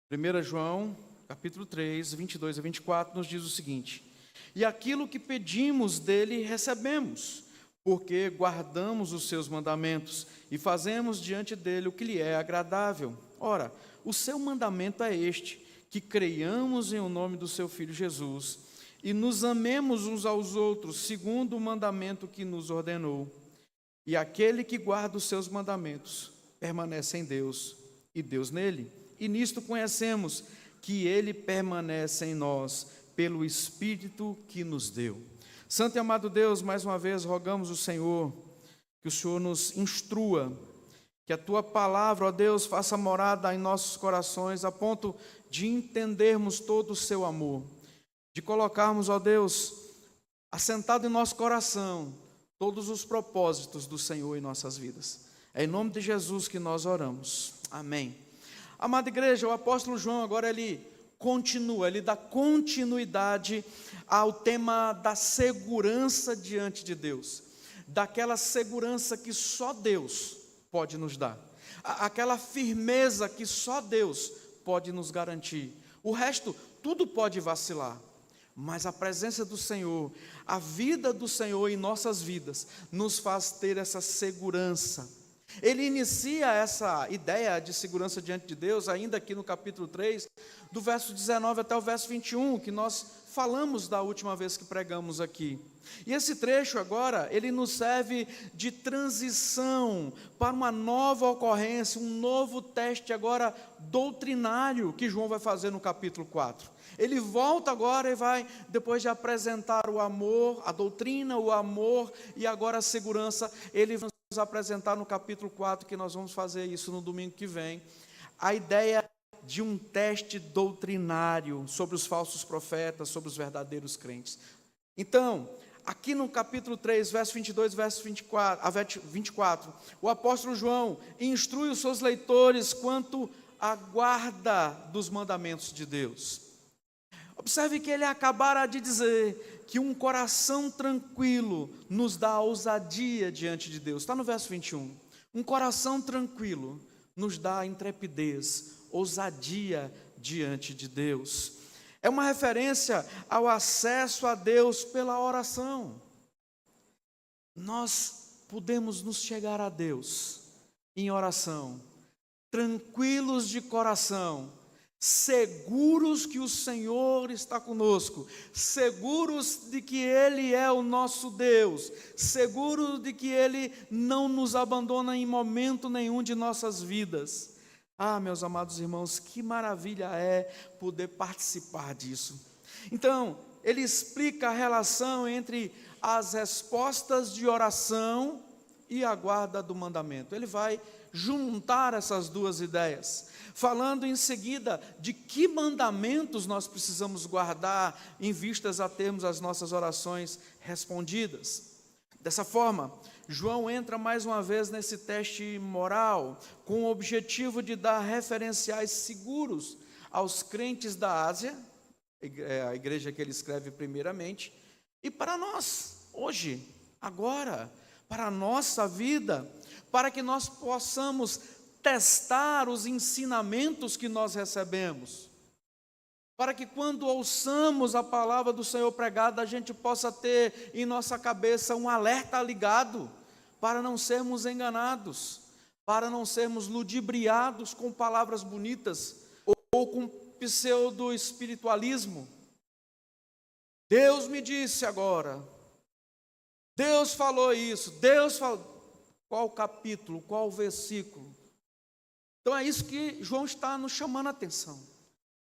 1 João, capítulo 3, 22 a 24, nos diz o seguinte: E aquilo que pedimos dele recebemos, porque guardamos os seus mandamentos e fazemos diante dele o que lhe é agradável. Ora, o seu mandamento é este, que creiamos em o nome do seu Filho Jesus e nos amemos uns aos outros, segundo o mandamento que nos ordenou. E aquele que guarda os seus mandamentos permanece em Deus e Deus nele. E nisto conhecemos que ele permanece em nós, pelo Espírito que nos deu. Santo e amado Deus, mais uma vez rogamos ao Senhor, que o Senhor nos instrua, que a Tua palavra, ó Deus, faça morada em nossos corações, a ponto de entendermos todo o Seu amor, de colocarmos, ó Deus, assentado em nosso coração, todos os propósitos do Senhor em nossas vidas. É em nome de Jesus que nós oramos. Amém. Amada igreja, o apóstolo João agora ele dá continuidade ao tema da segurança diante de Deus, daquela segurança que só Deus pode nos dar, aquela firmeza que só Deus pode nos garantir. O resto, tudo pode vacilar, mas a presença do Senhor, a vida do Senhor em nossas vidas, nos faz ter essa segurança. Ele inicia essa ideia de segurança diante de Deus, ainda aqui no capítulo 3, do verso 19 até o verso 21, que nós falamos da última vez que pregamos aqui. E esse trecho agora, ele nos serve de transição para uma nova ocorrência, um novo teste agora doutrinário que João vai fazer no capítulo 4. Ele volta agora e vai, depois de apresentar o amor, a doutrina, o amor e agora a segurança, ele vai nos apresentar no capítulo 4, que nós vamos fazer isso no domingo que vem, a ideia de um teste doutrinário sobre os falsos profetas, sobre os verdadeiros crentes. Então, aqui no capítulo 3, verso 22, verso 24, o apóstolo João instrui os seus leitores quanto à guarda dos mandamentos de Deus. Observe que ele acabara de dizer que um coração tranquilo nos dá ousadia diante de Deus. Está no verso 21. Um coração tranquilo nos dá intrepidez, ousadia diante de Deus. É uma referência ao acesso a Deus pela oração. Nós podemos nos chegar a Deus em oração, tranquilos de coração, seguros que o Senhor está conosco, seguros de que Ele é o nosso Deus, seguros de que Ele não nos abandona em momento nenhum de nossas vidas. Ah, meus amados irmãos, que maravilha é poder participar disso. Então, ele explica a relação entre as respostas de oração e a guarda do mandamento. Ele vai juntar essas duas ideias, falando em seguida de que mandamentos nós precisamos guardar em vistas a termos as nossas orações respondidas. Dessa forma, João entra mais uma vez nesse teste moral, com o objetivo de dar referenciais seguros aos crentes da Ásia, a igreja que ele escreve primeiramente, e para nós, hoje, agora, para a nossa vida, para que nós possamos testar os ensinamentos que nós recebemos, para que quando ouçamos a palavra do Senhor pregada, a gente possa ter em nossa cabeça um alerta ligado, para não sermos enganados, para não sermos ludibriados com palavras bonitas, ou com pseudo-espiritualismo. Deus me disse agora, Deus falou isso, Deus falou. Qual capítulo, qual versículo? Então é isso que João está nos chamando a atenção,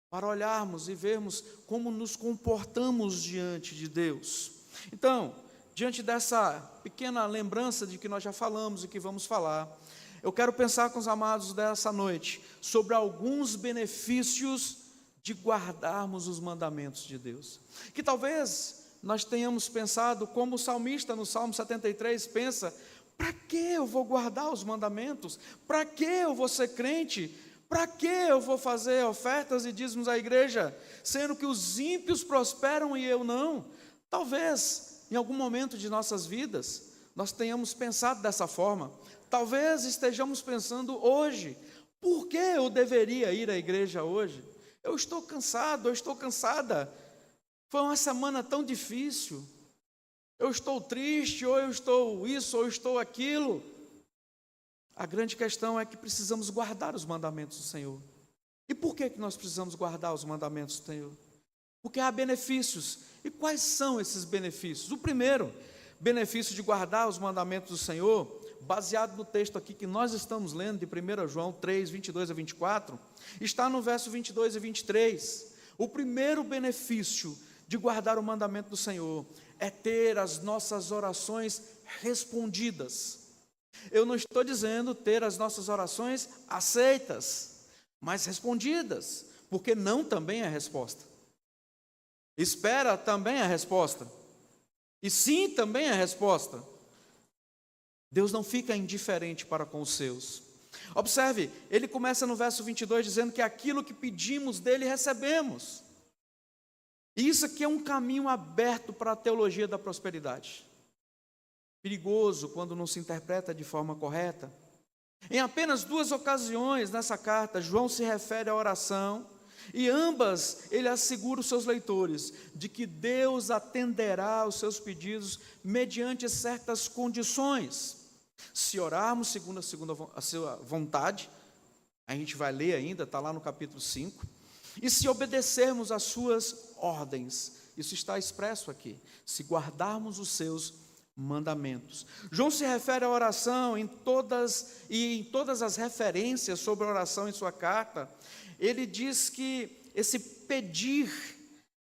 para olharmos e vermos como nos comportamos diante de Deus. Então, diante dessa pequena lembrança de que nós já falamos e que vamos falar, eu quero pensar com os amados dessa noite sobre alguns benefícios de guardarmos os mandamentos de Deus, que talvez nós tenhamos pensado como o salmista no Salmo 73 pensa: para que eu vou guardar os mandamentos? Para que eu vou ser crente? Para que eu vou fazer ofertas e dízimos à igreja, sendo que os ímpios prosperam e eu não? Talvez, em algum momento de nossas vidas, nós tenhamos pensado dessa forma. Talvez estejamos pensando hoje: Por que eu deveria ir à igreja hoje? Eu estou cansado, eu estou cansada. Foi uma semana tão difícil. Eu estou triste, ou eu estou isso, ou eu estou aquilo. A grande questão é que precisamos guardar os mandamentos do Senhor. E por que nós precisamos guardar os mandamentos do Senhor? Porque há benefícios. E quais são esses benefícios? O primeiro benefício de guardar os mandamentos do Senhor, baseado no texto aqui que nós estamos lendo, de 1 João 3, 22 a 24, está no verso 22 e 23. O primeiro benefício de guardar o mandamento do Senhor é ter as nossas orações respondidas. Eu não estou dizendo ter as nossas orações aceitas, mas respondidas, porque não também é resposta. Espera também é resposta. E sim também é resposta. Deus não fica indiferente para com os seus. Observe, ele começa no verso 22 dizendo que aquilo que pedimos dele recebemos. E isso aqui é um caminho aberto para a teologia da prosperidade. Perigoso quando não se interpreta de forma correta. Em apenas 2 ocasiões nessa carta, João se refere à oração, e ambas ele assegura os seus leitores de que Deus atenderá aos seus pedidos mediante certas condições. Se orarmos segundo a sua vontade, a gente vai ler ainda, está lá no capítulo 5, e se obedecermos às suas ordens, isso está expresso aqui, se guardarmos os seus mandamentos. João se refere à oração em todas as referências sobre a oração em sua carta. Ele diz que esse pedir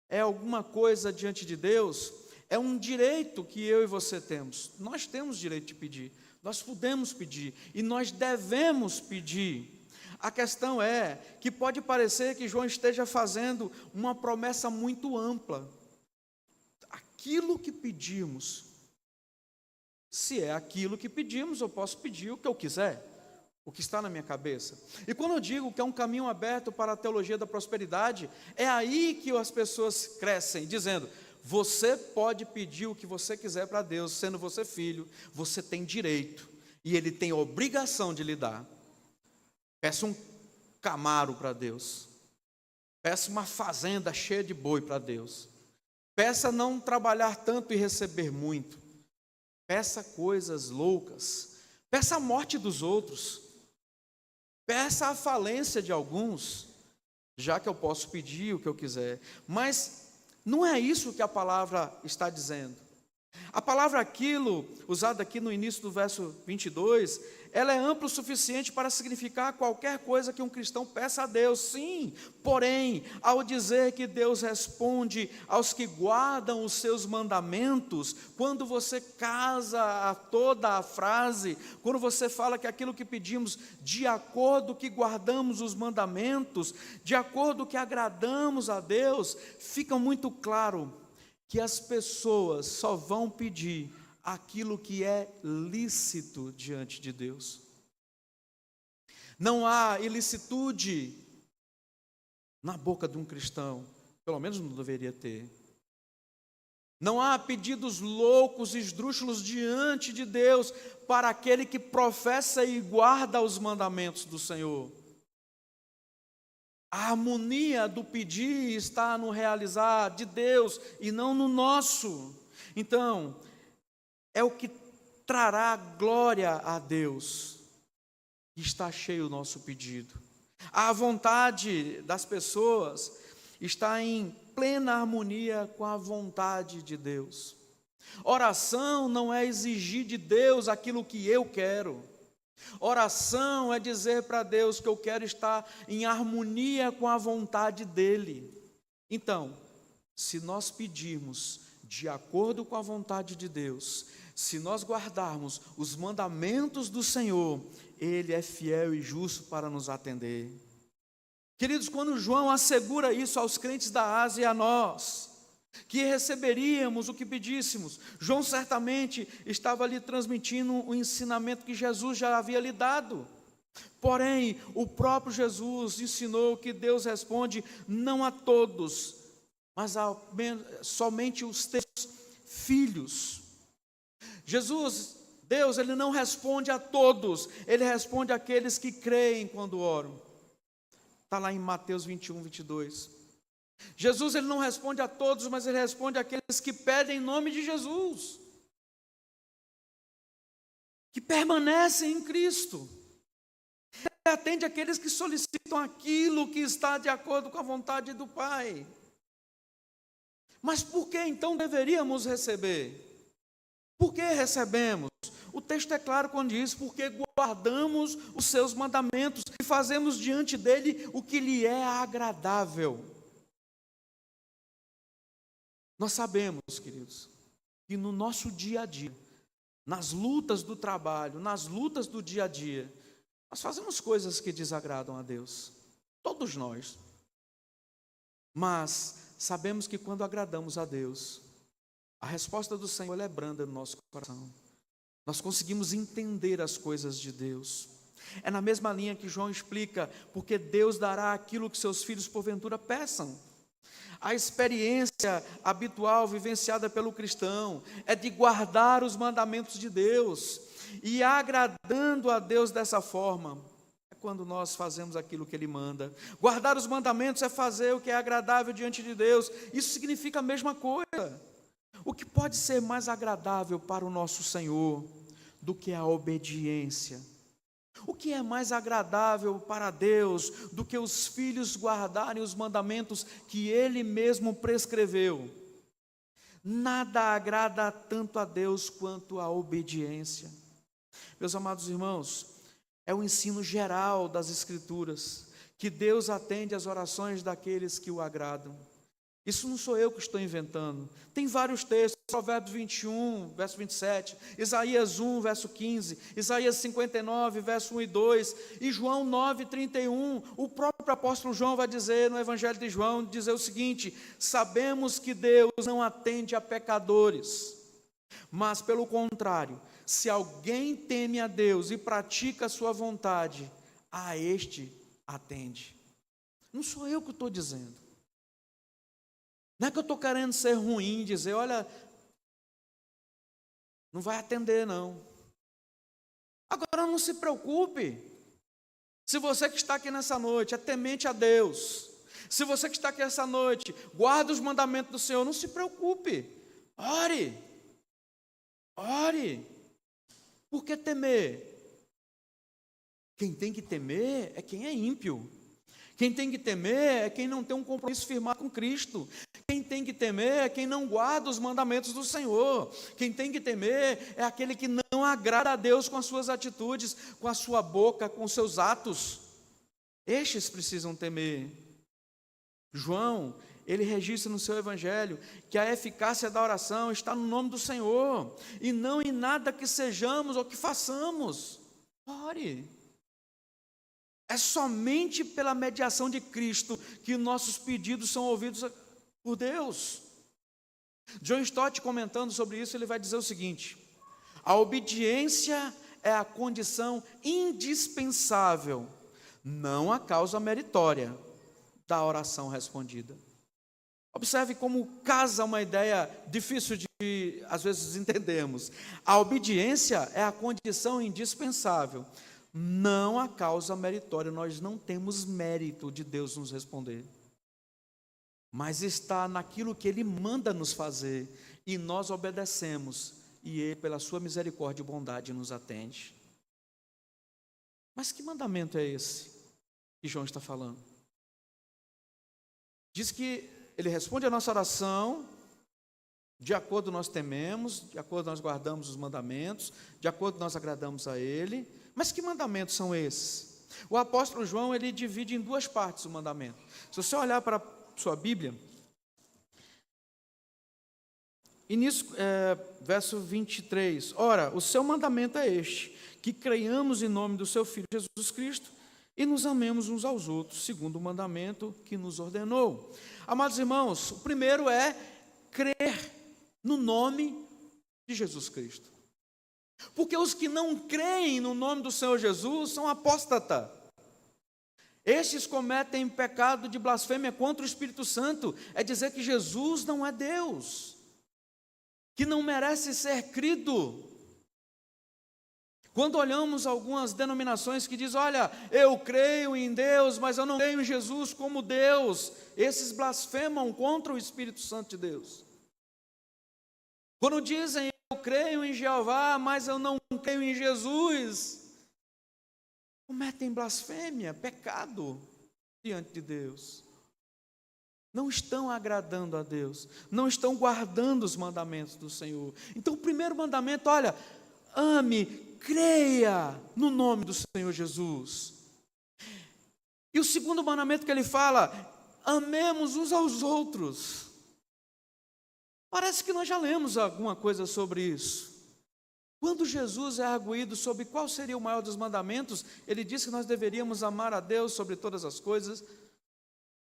é alguma coisa diante de Deus, é um direito que eu e você temos. Nós temos direito de pedir, nós podemos pedir e nós devemos pedir. A questão é que pode parecer que João esteja fazendo uma promessa muito ampla. Aquilo que pedimos, se é aquilo que pedimos, eu posso pedir o que eu quiser, o que está na minha cabeça. E quando eu digo que é um caminho aberto para a teologia da prosperidade, é aí que as pessoas crescem, dizendo: você pode pedir o que você quiser para Deus, sendo você filho, você tem direito, e Ele tem obrigação de lhe dar. Peça um Camaro para Deus, peça uma fazenda cheia de boi para Deus, peça não trabalhar tanto e receber muito, peça coisas loucas, peça a morte dos outros, peça a falência de alguns, já que eu posso pedir o que eu quiser. Mas não é isso que a palavra está dizendo. A palavra aquilo, usada aqui no início do verso 22, ela é ampla o suficiente para significar qualquer coisa que um cristão peça a Deus, sim. Porém, ao dizer que Deus responde aos que guardam os seus mandamentos, quando você casa a toda a frase, quando você fala que aquilo que pedimos, de acordo que guardamos os mandamentos, de acordo que agradamos a Deus, fica muito claro que as pessoas só vão pedir aquilo que é lícito diante de Deus. Não há ilicitude na boca de um cristão, pelo menos não deveria ter. Não há pedidos loucos e esdrúxulos diante de Deus para aquele que professa e guarda os mandamentos do Senhor. A harmonia do pedir está no realizar de Deus e não no nosso. Então, é o que trará glória a Deus. Está cheio o nosso pedido. A vontade das pessoas está em plena harmonia com a vontade de Deus. Oração não é exigir de Deus aquilo que eu quero. Oração é dizer para Deus que eu quero estar em harmonia com a vontade dEle. Então, se nós pedirmos de acordo com a vontade de Deus, se nós guardarmos os mandamentos do Senhor, Ele é fiel e justo para nos atender. Queridos, quando João assegura isso aos crentes da Ásia e a nós, que receberíamos o que pedíssemos, João certamente estava ali transmitindo o ensinamento que Jesus já havia lhe dado. Porém, o próprio Jesus ensinou que Deus responde não a todos, mas somente os teus filhos. Jesus Deus, Ele não responde a todos, Ele responde àqueles que creem quando oram. Está lá em Mateus 21, 22. Jesus, Ele não responde a todos, mas Ele responde àqueles que pedem em nome de Jesus, que permanecem em Cristo. Ele atende àqueles que solicitam aquilo que está de acordo com a vontade do Pai. Mas por que então deveríamos receber? Por que recebemos? O texto é claro quando diz: porque guardamos os seus mandamentos e fazemos diante dele o que lhe é agradável. Nós sabemos, queridos, que no nosso dia a dia, nas lutas do trabalho, nas lutas do dia a dia, nós fazemos coisas que desagradam a Deus, todos nós. Mas sabemos que quando agradamos a Deus, a resposta do Senhor é branda no nosso coração. Nós conseguimos entender as coisas de Deus. É na mesma linha que João explica, porque Deus dará aquilo que seus filhos porventura peçam. A experiência habitual vivenciada pelo cristão é de guardar os mandamentos de Deus, e agradando a Deus dessa forma, é quando nós fazemos aquilo que Ele manda. Guardar os mandamentos é fazer o que é agradável diante de Deus. Isso significa a mesma coisa. O que pode ser mais agradável para o nosso Senhor do que a obediência? O que é mais agradável para Deus do que os filhos guardarem os mandamentos que Ele mesmo prescreveu? Nada agrada tanto a Deus quanto a obediência. Meus amados irmãos, é o ensino geral das Escrituras que Deus atende às orações daqueles que o agradam. Isso não sou eu que estou inventando. Tem vários textos, Provérbios 21, verso 27, Isaías 1, verso 15, Isaías 59, verso 1 e 2, e João 9, 31. O próprio apóstolo João vai dizer no Evangelho de João, dizer o seguinte: sabemos que Deus não atende a pecadores, mas pelo contrário, se alguém teme a Deus e pratica a sua vontade, a este atende. Não sou eu que estou dizendo. Não é que eu estou querendo ser ruim, dizer, olha, não vai atender não. Agora não se preocupe. Se você que está aqui nessa noite é temente a Deus, se você que está aqui essa noite guarda os mandamentos do Senhor, não se preocupe. Ore. Ore. Por que temer? Quem tem que temer é quem é ímpio. Quem tem que temer é quem não tem um compromisso firmado com Cristo. Quem tem que temer é quem não guarda os mandamentos do Senhor. Quem tem que temer é aquele que não agrada a Deus com as suas atitudes, com a sua boca, com os seus atos. Estes precisam temer. João, ele registra no seu evangelho que a eficácia da oração está no nome do Senhor, e não em nada que sejamos ou que façamos. Ore. É somente pela mediação de Cristo que nossos pedidos são ouvidos por Deus. John Stott, comentando sobre isso, ele vai dizer o seguinte: a obediência é a condição indispensável, não a causa meritória da oração respondida. Observe como casa uma ideia difícil de, às vezes, entendermos. A obediência é a condição indispensável, não a causa meritória. Nós não temos mérito de Deus nos responder, mas está naquilo que Ele manda nos fazer, e nós obedecemos, e Ele, pela sua misericórdia e bondade, nos atende. Mas que mandamento é esse que João está falando? Diz que Ele responde a nossa oração de acordo nós tememos, de acordo nós guardamos os mandamentos, de acordo nós agradamos a Ele. Mas que mandamentos são esses? O apóstolo João, ele divide em duas partes o mandamento. Se você olhar para a sua Bíblia, e nisso, verso 23, ora, o seu mandamento é este, que creiamos em nome do seu Filho Jesus Cristo, e nos amemos uns aos outros, segundo o mandamento que nos ordenou. Amados irmãos, o primeiro é crer no nome de Jesus Cristo. Porque os que não creem no nome do Senhor Jesus são apóstatas. Estes cometem pecado de blasfêmia contra o Espírito Santo. É dizer que Jesus não é Deus, que não merece ser crido. Quando olhamos algumas denominações que dizem, olha, eu creio em Deus, mas eu não creio em Jesus como Deus, esses blasfemam contra o Espírito Santo de Deus. Quando dizem, eu creio em Jeová, mas eu não creio em Jesus, cometem blasfêmia, pecado diante de Deus. Não estão agradando a Deus, não estão guardando os mandamentos do Senhor. Então o primeiro mandamento, olha, ame, creia no nome do Senhor Jesus. E o segundo mandamento que ele fala, amemos uns aos outros. Parece que nós já lemos alguma coisa sobre isso. Quando Jesus é arguído sobre qual seria o maior dos mandamentos, ele disse que nós deveríamos amar a Deus sobre todas as coisas,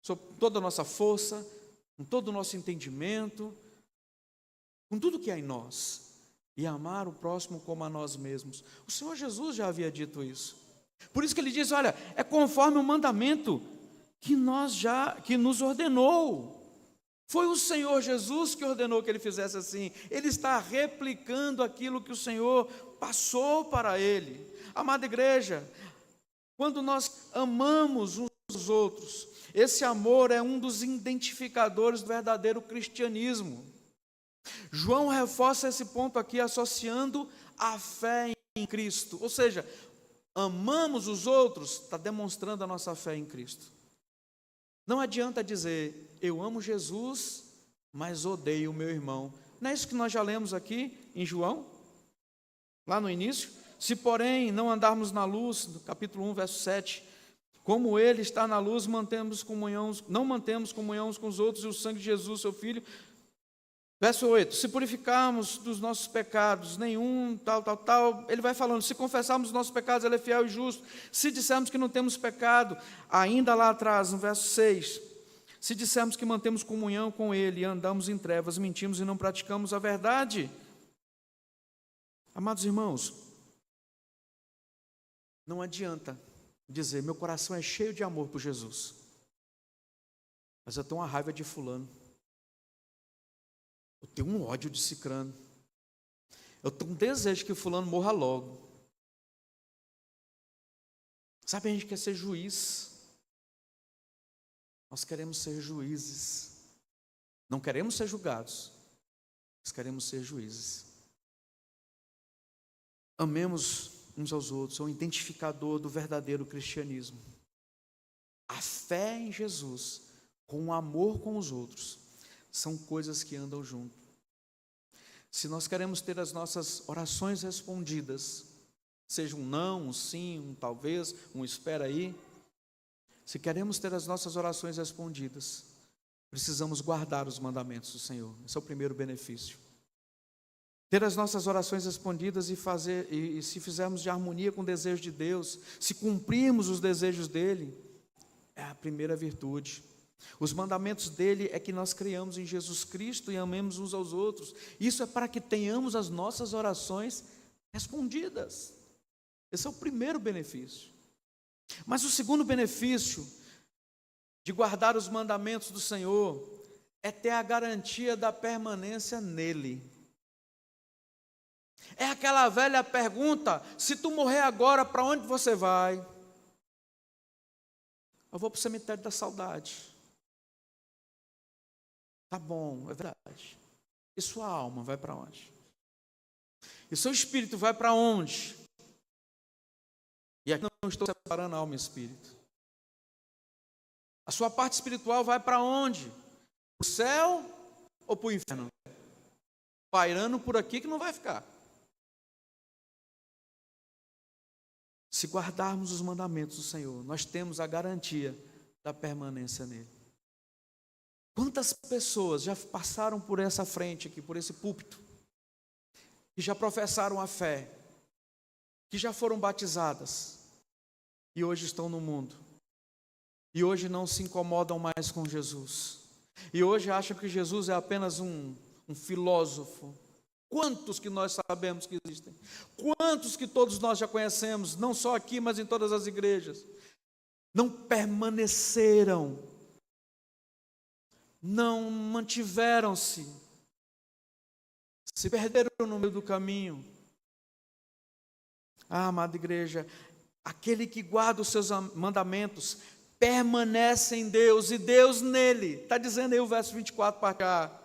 sobre toda a nossa força, com todo o nosso entendimento, com tudo que há em nós, e amar o próximo como a nós mesmos. O Senhor Jesus já havia dito isso. Por isso que ele diz, olha, é conforme o mandamento que nos ordenou. Foi o Senhor Jesus que ordenou que ele fizesse assim. Ele está replicando aquilo que o Senhor passou para ele. Amada igreja, quando nós amamos uns aos outros, esse amor é um dos identificadores do verdadeiro cristianismo. João reforça esse ponto aqui associando a fé em Cristo. Ou seja, amamos os outros, está demonstrando a nossa fé em Cristo. Não adianta dizer, eu amo Jesus, mas odeio o meu irmão. Não é isso que nós já lemos aqui em João? Lá no início? Se porém não andarmos na luz, no capítulo 1, verso 7, como ele está na luz, não mantemos comunhão uns com os outros, e o sangue de Jesus, seu Filho. Verso 8, se purificarmos dos nossos pecados, nenhum, tal, ele vai falando, se confessarmos os nossos pecados, ele é fiel e justo. Se dissermos que não temos pecado, ainda lá atrás, no verso 6, se dissermos que mantemos comunhão com ele e andamos em trevas, mentimos e não praticamos a verdade. Amados irmãos, não adianta dizer, meu coração é cheio de amor por Jesus, mas eu tenho uma raiva de fulano. Eu tenho um ódio de cicrano. Eu tenho um desejo que o fulano morra logo. Sabe, a gente quer ser juiz. Nós queremos ser juízes. Não queremos ser julgados, mas queremos ser juízes. Amemos uns aos outros, é um identificador do verdadeiro cristianismo. A fé em Jesus, com o amor com os outros, são coisas que andam junto. Se nós queremos ter as nossas orações respondidas, seja um não, um sim, um talvez, um espera aí, se queremos ter as nossas orações respondidas, precisamos guardar os mandamentos do Senhor. Esse é o primeiro benefício. Ter as nossas orações respondidas e se fizermos de harmonia com o desejo de Deus, se cumprirmos os desejos dele, é a primeira virtude. Os mandamentos dele é que nós criamos em Jesus Cristo e amemos uns aos outros. Isso é para que tenhamos as nossas orações respondidas. Esse é o primeiro benefício. Mas o segundo benefício de guardar os mandamentos do Senhor é ter a garantia da permanência nele. É aquela velha pergunta, se tu morrer agora, para onde você vai? Eu vou para o cemitério da saudade. Tá bom, é verdade. E sua alma vai para onde? E seu espírito vai para onde? E aqui não estou separando alma e espírito. A sua parte espiritual vai para onde? Para o céu ou para o inferno? Pairando por aqui que não vai ficar. Se guardarmos os mandamentos do Senhor, nós temos a garantia da permanência nele. Quantas pessoas já passaram por essa frente aqui, por esse púlpito, que já professaram a fé, que já foram batizadas, e hoje estão no mundo, e hoje não se incomodam mais com Jesus, e hoje acham que Jesus é apenas um filósofo. Quantos que nós sabemos que existem? Quantos que todos nós já conhecemos, não só aqui, mas em todas as igrejas, não permaneceram, não mantiveram-se, se perderam no meio do caminho. Ah, amada igreja, aquele que guarda os seus mandamentos permanece em Deus e Deus nele. Está dizendo aí o verso 24 para cá.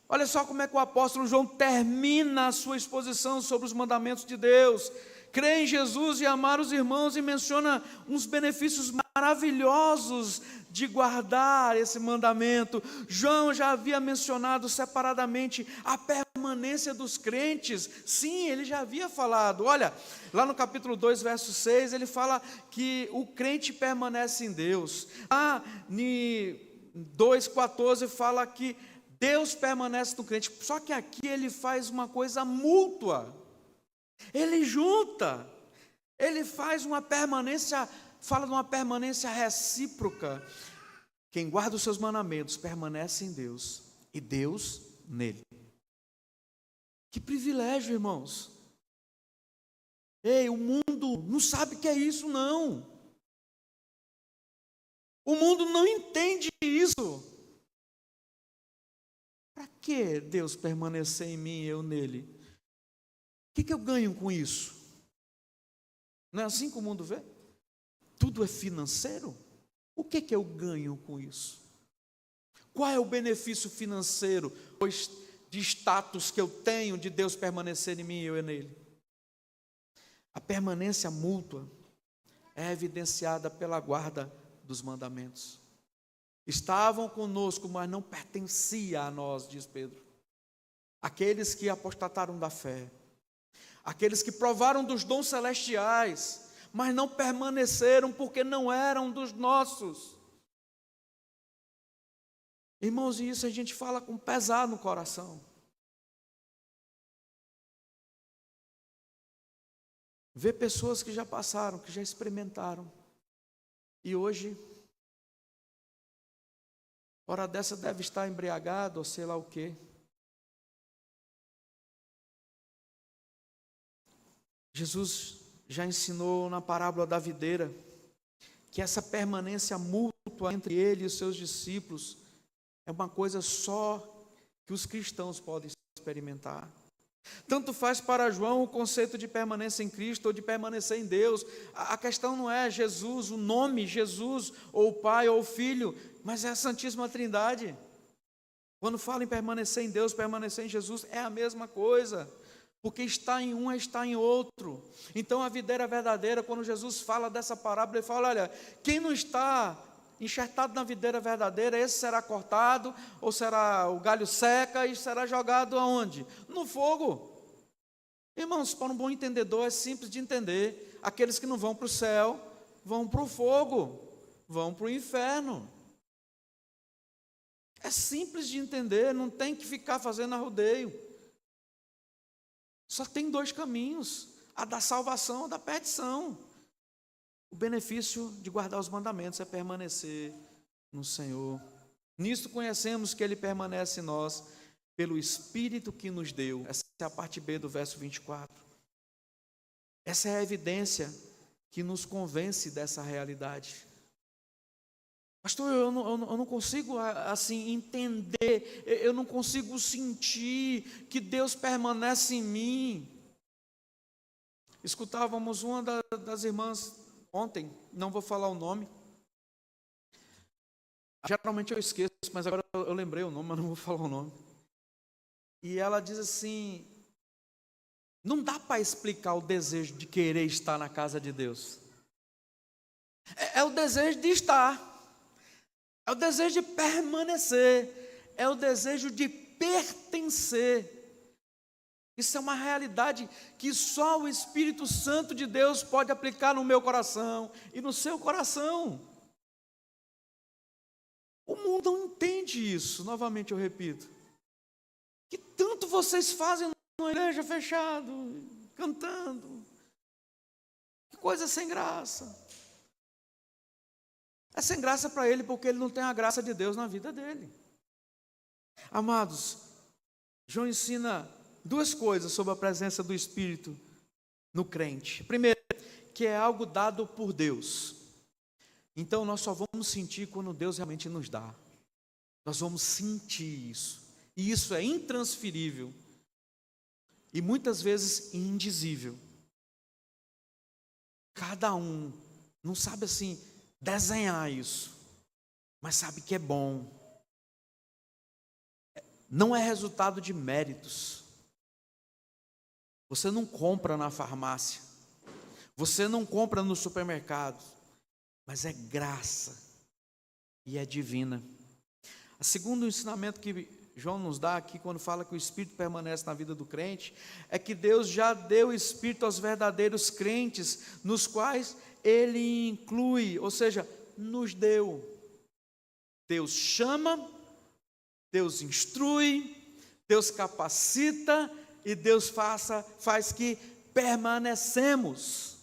Olha só como é que o apóstolo João termina a sua exposição sobre os mandamentos de Deus. Crer em Jesus e amar os irmãos, e menciona uns benefícios maravilhosos de guardar esse mandamento. João já havia mencionado separadamente a permanência dos crentes. Sim, ele já havia falado. Olha, lá no capítulo 2, verso 6, ele fala que o crente permanece em Deus. Lá em 2,14 fala que Deus permanece no crente. Só que aqui ele faz uma coisa mútua. Ele junta, ele faz uma permanência, fala de uma permanência recíproca. Quem guarda os seus mandamentos permanece em Deus e Deus nele. Que privilégio, irmãos. Ei, o mundo não sabe o que é isso, não. O mundo não entende isso. Para que Deus permanecer em mim e eu nele? O que eu ganho com isso? Não é assim que o mundo vê? Tudo é financeiro? O que eu ganho com isso? Qual é o benefício financeiro de status que eu tenho de Deus permanecer em mim e eu nele? A permanência mútua é evidenciada pela guarda dos mandamentos. Estavam conosco, mas não pertencia a nós, diz Pedro. Aqueles que apostataram da fé, aqueles que provaram dos dons celestiais, mas não permaneceram porque não eram dos nossos. Irmãos, e isso a gente fala com pesar no coração. Ver pessoas que já passaram, que já experimentaram, e hoje, hora dessa deve estar embriagado, ou sei lá o quê. Jesus já ensinou na parábola da videira que essa permanência mútua entre ele e os seus discípulos é uma coisa só que os cristãos podem experimentar. Tanto faz para João o conceito de permanência em Cristo ou de permanecer em Deus. A questão não é Jesus, o nome Jesus, ou o Pai ou o Filho, mas é a Santíssima Trindade. Quando fala em permanecer em Deus, permanecer em Jesus, é a mesma coisa. Porque está em um, está em outro. Então a videira verdadeira, quando Jesus fala dessa parábola, ele fala, olha, quem não está enxertado na videira verdadeira, esse será cortado, ou será o galho seca e será jogado aonde? No fogo. Irmãos, para um bom entendedor é simples de entender. Aqueles que não vão para o céu, vão para o fogo, vão para o inferno. É simples de entender, não tem que ficar fazendo arrodeio. Só tem dois caminhos, a da salvação ou da perdição. O benefício de guardar os mandamentos é permanecer no Senhor. Nisto conhecemos que Ele permanece em nós, pelo Espírito que nos deu. Essa é a parte B do verso 24. Essa é a evidência que nos convence dessa realidade. Pastor, eu não consigo assim entender, eu não consigo sentir que Deus permanece em mim. Escutávamos uma das irmãs ontem, não vou falar o nome. Geralmente eu esqueço, mas agora eu lembrei o nome, mas não vou falar o nome. E ela diz assim, não dá para explicar o desejo de querer estar na casa de Deus. É o desejo de estar. É o desejo de permanecer, é o desejo de pertencer. Isso é uma realidade que só o Espírito Santo de Deus pode aplicar no meu coração e no seu coração. O mundo não entende isso, novamente eu repito. Que tanto vocês fazem numa igreja fechada, cantando. Que coisa sem graça. É sem graça para ele, porque ele não tem a graça de Deus na vida dele. Amados, João ensina duas coisas sobre a presença do Espírito no crente. Primeiro, que é algo dado por Deus. Então nós só vamos sentir quando Deus realmente nos dá. Nós vamos sentir isso. E isso é intransferível. E muitas vezes indizível. Cada um não sabe assim desenhar isso, mas sabe que é bom. Não é resultado de méritos. Você não compra na farmácia, você não compra no supermercado, mas é graça e é divina. O segundo ensinamento que João nos dá aqui, quando fala que o Espírito permanece na vida do crente, é que Deus já deu o Espírito aos verdadeiros crentes, nos quais Ele inclui, ou seja, nos deu. Deus chama, Deus instrui, Deus capacita e Deus faz que permanecemos.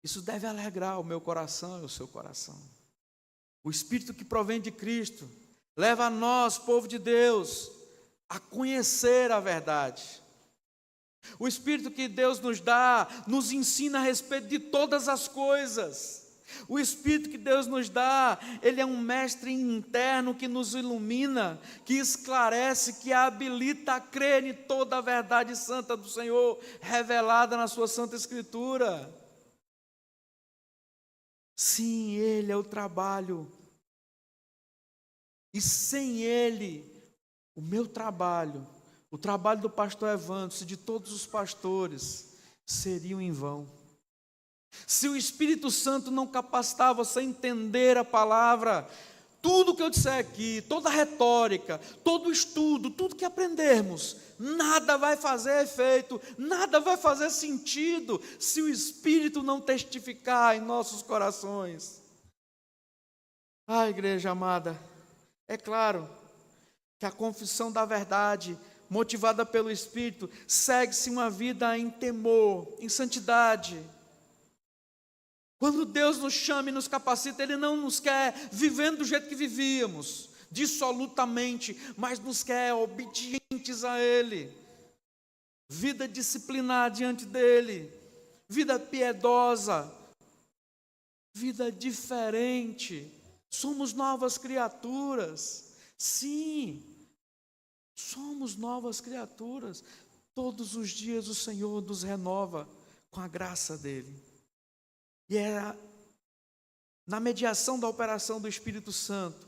Isso deve alegrar o meu coração e o seu coração. O Espírito que provém de Cristo leva a nós, povo de Deus, a conhecer a verdade. O Espírito que Deus nos dá nos ensina a respeito de todas as coisas. O Espírito que Deus nos dá, Ele é um mestre interno que nos ilumina, que esclarece, que habilita a crer em toda a verdade santa do Senhor, revelada na sua Santa Escritura. Sim, Ele é o trabalho. E sem Ele, o meu trabalho, o trabalho do pastor Evandro e de todos os pastores, seriam em vão. Se o Espírito Santo não capacitar você a entender a palavra, tudo que eu disser aqui, toda a retórica, todo o estudo, tudo que aprendermos, nada vai fazer efeito, nada vai fazer sentido, se o Espírito não testificar em nossos corações. Ah, igreja amada, é claro que a confissão da verdade, motivada pelo Espírito, segue-se uma vida em temor, em santidade. Quando Deus nos chama e nos capacita, Ele não nos quer vivendo do jeito que vivíamos, dissolutamente, mas nos quer obedientes a Ele. Vida disciplinada diante dEle, vida piedosa, vida diferente. Somos novas criaturas. Sim, somos novas criaturas. Todos os dias o Senhor nos renova com a graça dEle. E é na mediação da operação do Espírito Santo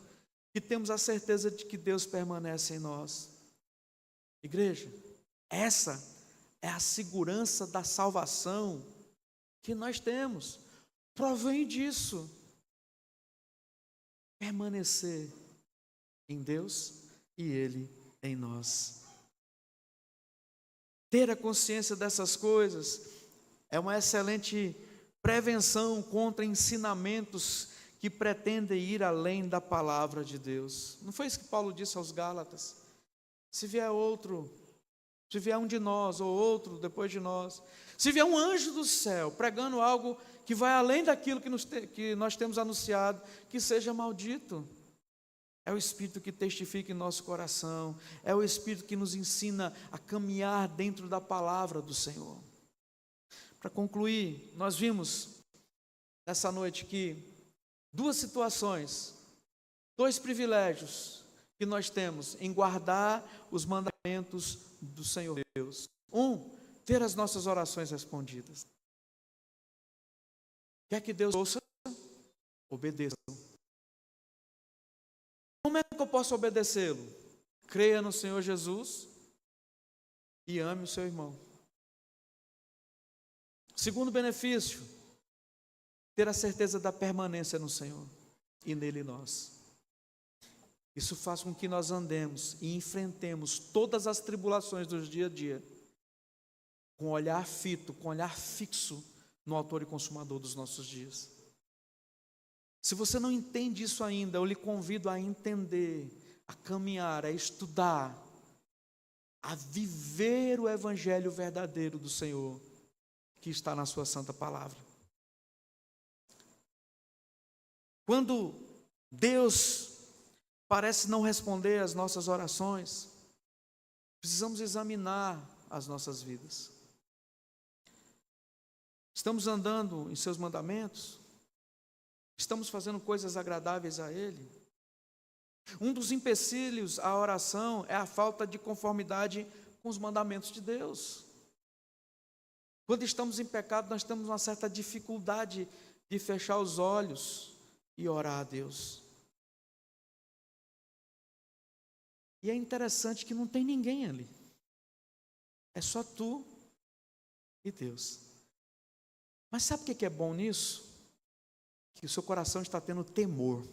que temos a certeza de que Deus permanece em nós. Igreja, essa é a segurança da salvação que nós temos. Provém disso. Permanecer em Deus e Ele em nós. Ter a consciência dessas coisas é uma excelente prevenção contra ensinamentos que pretendem ir além da palavra de Deus. Não foi isso que Paulo disse aos Gálatas? Se vier outro, se vier um de nós ou outro depois de nós, se vier um anjo do céu pregando algo que vai além daquilo que nós temos anunciado, que seja maldito. É o Espírito que testifica em nosso coração, é o Espírito que nos ensina a caminhar dentro da palavra do Senhor. Para concluir, nós vimos nessa noite que duas situações, dois privilégios que nós temos em guardar os mandamentos do Senhor Deus. Ter as nossas orações respondidas. Quer que Deus ouça? Obedeça. Como é que eu posso obedecê-lo? Creia no Senhor Jesus e ame o seu irmão. Segundo benefício, ter a certeza da permanência no Senhor e nele nós. Isso faz com que nós andemos e enfrentemos todas as tribulações do dia a dia com olhar fito, com olhar fixo no autor e consumador dos nossos dias. Se você não entende isso ainda, eu lhe convido a entender, a caminhar, a estudar, a viver o evangelho verdadeiro do Senhor, que está na sua santa palavra. Quando Deus parece não responder às nossas orações, precisamos examinar as nossas vidas. Estamos andando em seus mandamentos? Estamos fazendo coisas agradáveis a Ele? Um dos empecilhos à oração é a falta de conformidade com os mandamentos de Deus. Quando estamos em pecado, nós temos uma certa dificuldade de fechar os olhos e orar a Deus. E é interessante que não tem ninguém ali. É só tu e Deus. Mas sabe o que é bom nisso? Que o seu coração está tendo temor.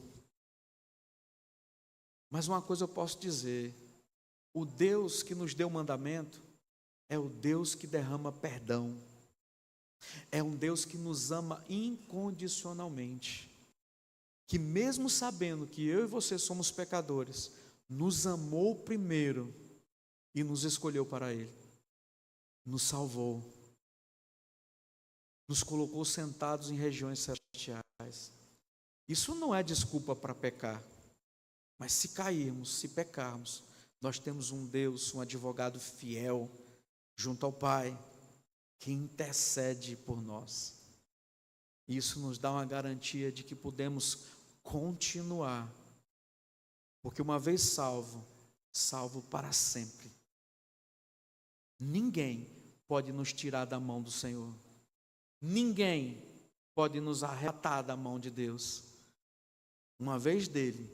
Mas uma coisa eu posso dizer: o Deus que nos deu o mandamento é o Deus que derrama perdão. É um Deus que nos ama incondicionalmente. Que mesmo sabendo que eu e você somos pecadores, nos amou primeiro e nos escolheu para Ele. Nos salvou. Nos colocou sentados em regiões celestiais. Isso não é desculpa para pecar. Mas se cairmos, se pecarmos, nós temos um Deus, um advogado fiel, junto ao Pai, que intercede por nós. Isso nos dá uma garantia de que podemos continuar. Porque uma vez salvo, salvo para sempre. Ninguém pode nos tirar da mão do Senhor. Ninguém pode nos arrebatar da mão de Deus. Uma vez dele,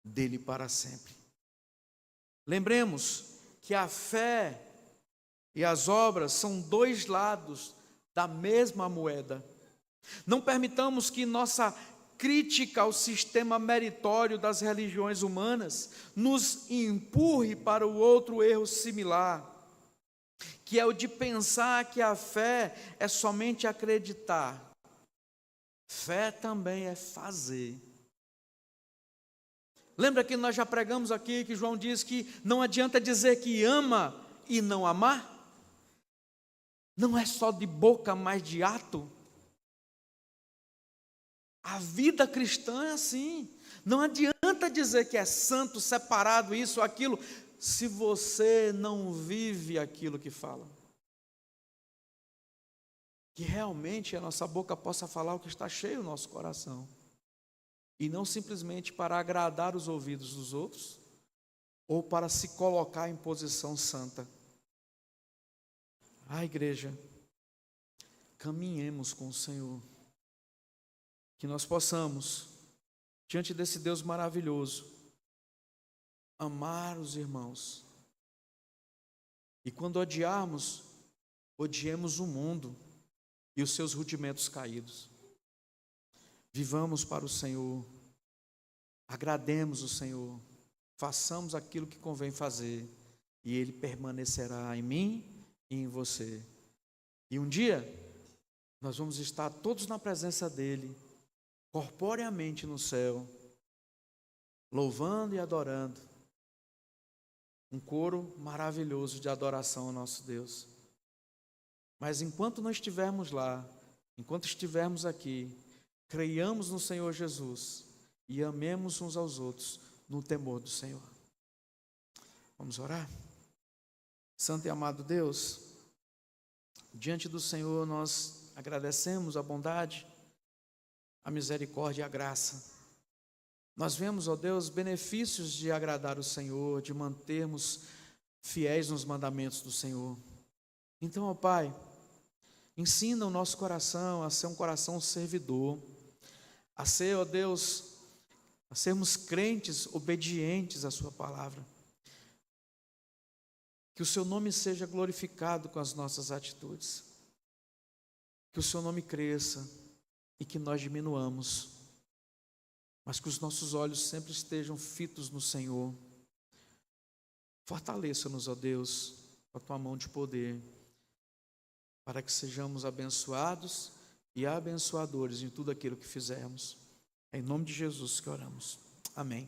dele para sempre. Lembremos que a fé e as obras são dois lados da mesma moeda. Não permitamos que nossa crítica ao sistema meritório das religiões humanas nos empurre para o outro erro similar, que é o de pensar que a fé é somente acreditar. Fé também é fazer. Lembra que nós já pregamos aqui que João diz que não adianta dizer que ama e não amar? Não é só de boca, mas de ato. A vida cristã é assim. Não adianta dizer que é santo, separado, isso ou aquilo, se você não vive aquilo que fala. Que realmente a nossa boca possa falar o que está cheio no nosso coração. E não simplesmente para agradar os ouvidos dos outros, ou para se colocar em posição santa. Igreja, caminhemos com o Senhor. Que nós possamos, diante desse Deus maravilhoso, amar os irmãos. E quando odiarmos, odiemos o mundo e os seus rudimentos caídos. Vivamos para o Senhor, agrademos o Senhor, façamos aquilo que convém fazer, e Ele permanecerá em mim e em você. E um dia, nós vamos estar todos na presença dEle, corporeamente no céu, louvando e adorando, um coro maravilhoso de adoração ao nosso Deus. Mas enquanto não estivermos lá, enquanto estivermos aqui, creiamos no Senhor Jesus e amemos uns aos outros no temor do Senhor. Vamos orar? Santo e amado Deus, diante do Senhor nós agradecemos a bondade, a misericórdia e a graça. Nós vemos, ó Deus, benefícios de agradar o Senhor, de mantermos fiéis nos mandamentos do Senhor. Então, ó Pai, ensina o nosso coração a ser um coração servidor, a ser, ó Deus, a sermos crentes obedientes à Sua palavra. Que o Seu nome seja glorificado com as nossas atitudes. Que o Seu nome cresça e que nós diminuamos. Mas que os nossos olhos sempre estejam fitos no Senhor. Fortaleça-nos, ó Deus, com a Tua mão de poder, para que sejamos abençoados e abençoadores em tudo aquilo que fizermos. É em nome de Jesus que oramos. Amém.